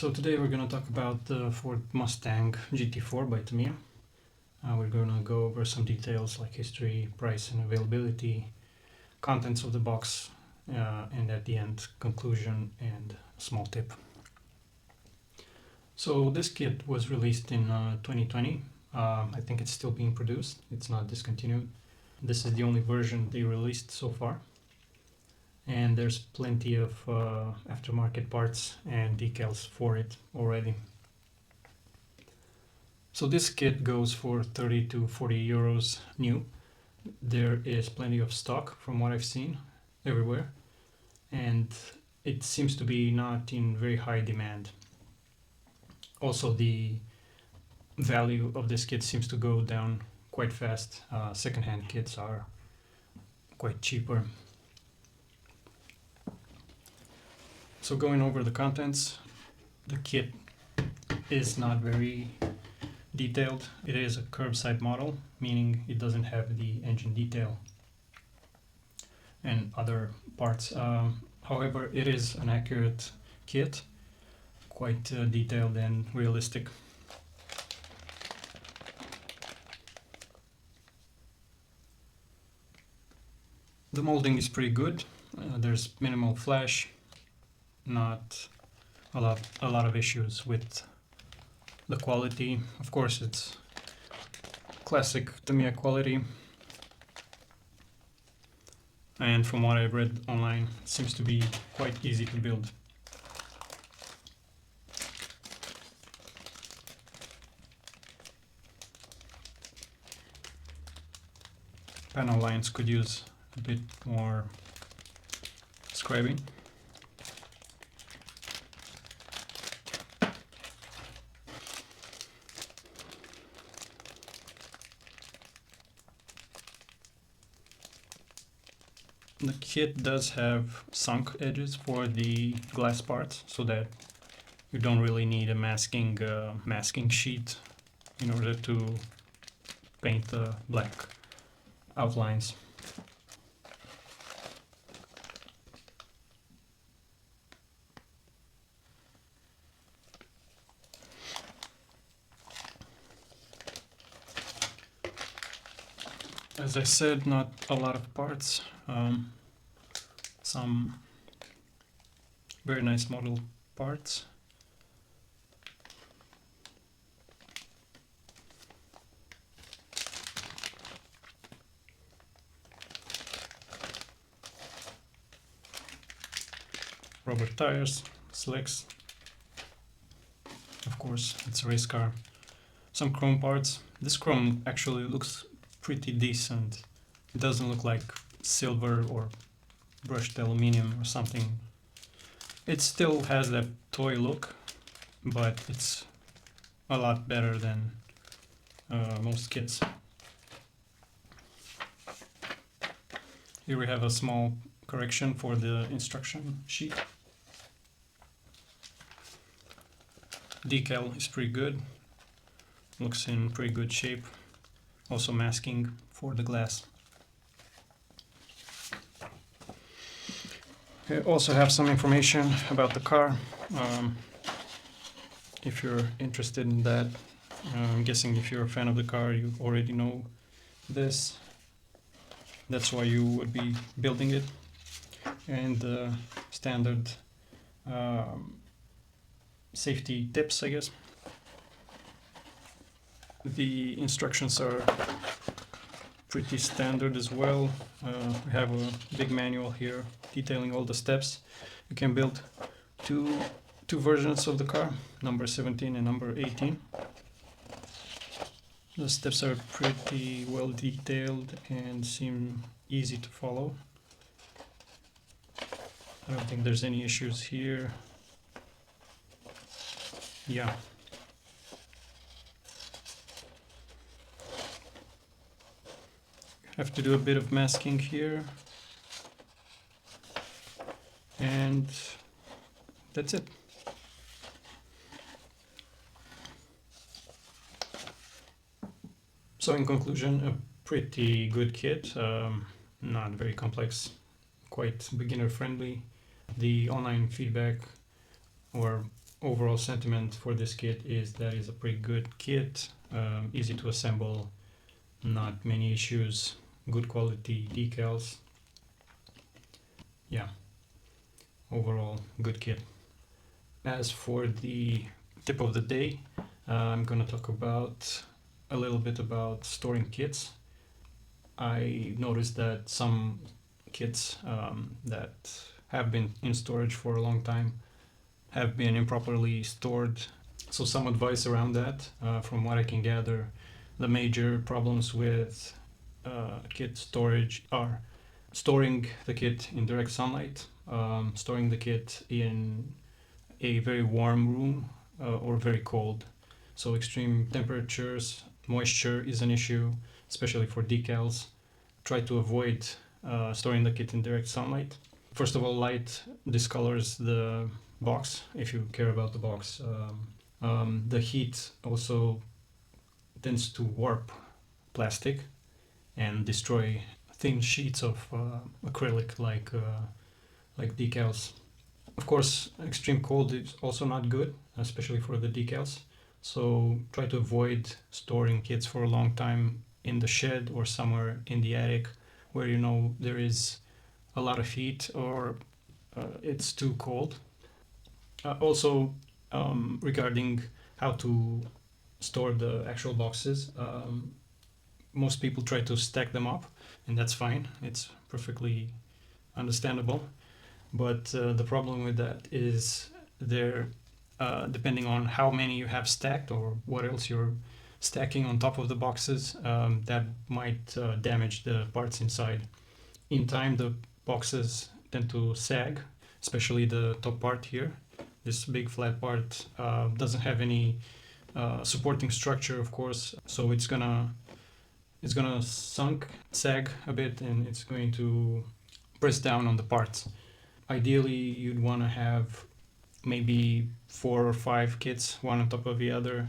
So today we're going to talk about the Ford Mustang GT4 by Tamiya. We're going to go over some details like history, price and availability, contents of the box, and at the end conclusion and a small tip. So this kit was released in 2020. I think it's still being produced. It's not discontinued. This is the only version they released so far. And there's plenty of aftermarket parts and decals for it already. So this kit goes for 30 to 40 euros new. There is plenty of stock from what I've seen everywhere, and it seems to be not in very high demand. Also, the value of this kit seems to go down quite fast. Second-hand kits are quite cheaper. So going over the contents, the kit is not very detailed. It is a curbside model, meaning it doesn't have the engine detail and other parts. However, it is an accurate kit, quite detailed and realistic. The molding is pretty good. There's minimal flash, not a lot of issues with the quality. Of course, it's classic Tamiya quality, and from what I've read online, it seems to be quite easy to build. Panel lines could use a bit more scribing. The kit does have sunk edges for the glass parts, so that you don't really need a masking sheet in order to paint the black outlines. As I said, not a lot of parts. Some very nice model parts. Rubber tires, slicks. Of course, it's a race car. Some chrome parts. This chrome actually looks pretty decent. It doesn't look like silver or brushed aluminium or something. It still has that toy look, but it's a lot better than most kits. Here we have a small correction for the instruction sheet. Decal is pretty good, looks in pretty good shape. Also masking for the glass. I also have some information about the car, if you're interested in that. I'm guessing if you're a fan of the car, you already know this. That's why you would be building it. And standard safety tips, I guess. The instructions are pretty standard as well. We have a big manual here detailing all the steps. You can build two versions of the car, number 17 and number 18. The steps are pretty well detailed and seem easy to follow. I don't think there's any issues here. Yeah. Have to do a bit of masking here, and that's it. So in conclusion, a pretty good kit, not very complex, quite beginner friendly. The online feedback or overall sentiment for this kit is that it's a pretty good kit, easy to assemble, not many issues, good quality decals. Yeah, overall good kit. As for the tip of the day, I'm gonna talk about a little bit about storing kits. I noticed that some kits that have been in storage for a long time have been improperly stored. So some advice around that, from what I can gather, the major problems with kit storage are storing the kit in direct sunlight, storing the kit in a very warm room or very cold. So extreme temperatures, moisture is an issue, especially for decals. Try to avoid storing the kit in direct sunlight. First of all, light discolors the box if you care about the box. The heat also tends to warp plastic and destroy thin sheets of acrylic like decals. Of course, extreme cold is also not good, especially for the decals. So try to avoid storing kits for a long time in the shed or somewhere in the attic where you know there is a lot of heat or it's too cold. Also, regarding how to store the actual boxes, most people try to stack them up, and that's fine. It's perfectly understandable. But the problem with that is there, depending on how many you have stacked or what else you're stacking on top of the boxes, that might damage the parts inside. In time, the boxes tend to sag, especially the top part here. This big flat part doesn't have any supporting structure, of course, so it's gonna sag a bit, and it's going to press down on the parts. Ideally, you'd want to have maybe 4 or 5 kits, one on top of the other,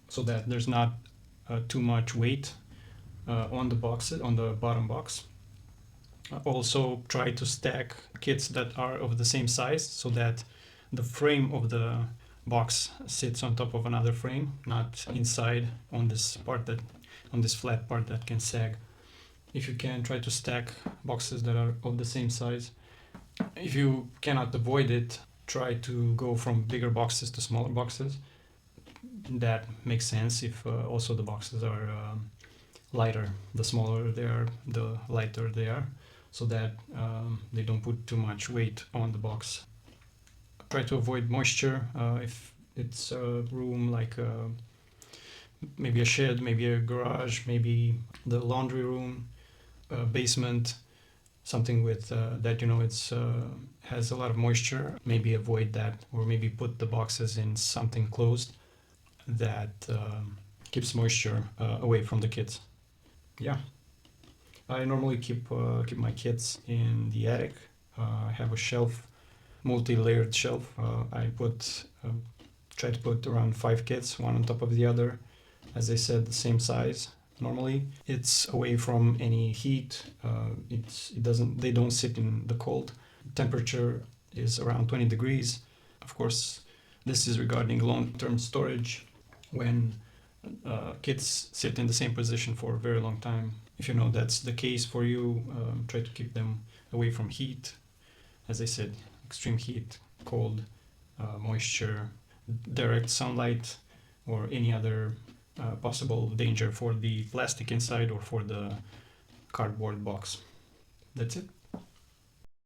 so that there's not too much weight on the boxes, on the bottom box. Also, try to stack kits that are of the same size so that the frame of the box sits on top of another frame, not inside on this flat part that can sag. If you can, try to stack boxes that are of the same size. If you cannot avoid it, try to go from bigger boxes to smaller boxes. That makes sense if also the boxes are lighter. The smaller they are, the lighter they are, so that they don't put too much weight on the box. Try to avoid moisture if it's a room like maybe a shed, maybe a garage, maybe the laundry room, basement, something with that it's has a lot of moisture. Maybe avoid that, or maybe put the boxes in something closed that keeps moisture away from the kits. Yeah, I normally keep my kits in the attic. I have a shelf, multi-layered shelf. I try to put around 5 kits, one on top of the other. As I said, the same size. Normally, it's away from any heat. They don't sit in the cold. Temperature is around 20 degrees. Of course, this is regarding long-term storage. When kits sit in the same position for a very long time. If you know that's the case for you, try to keep them away from heat. As I said, extreme heat, cold, moisture, direct sunlight, or any other possible danger for the plastic inside or for the cardboard box. That's it.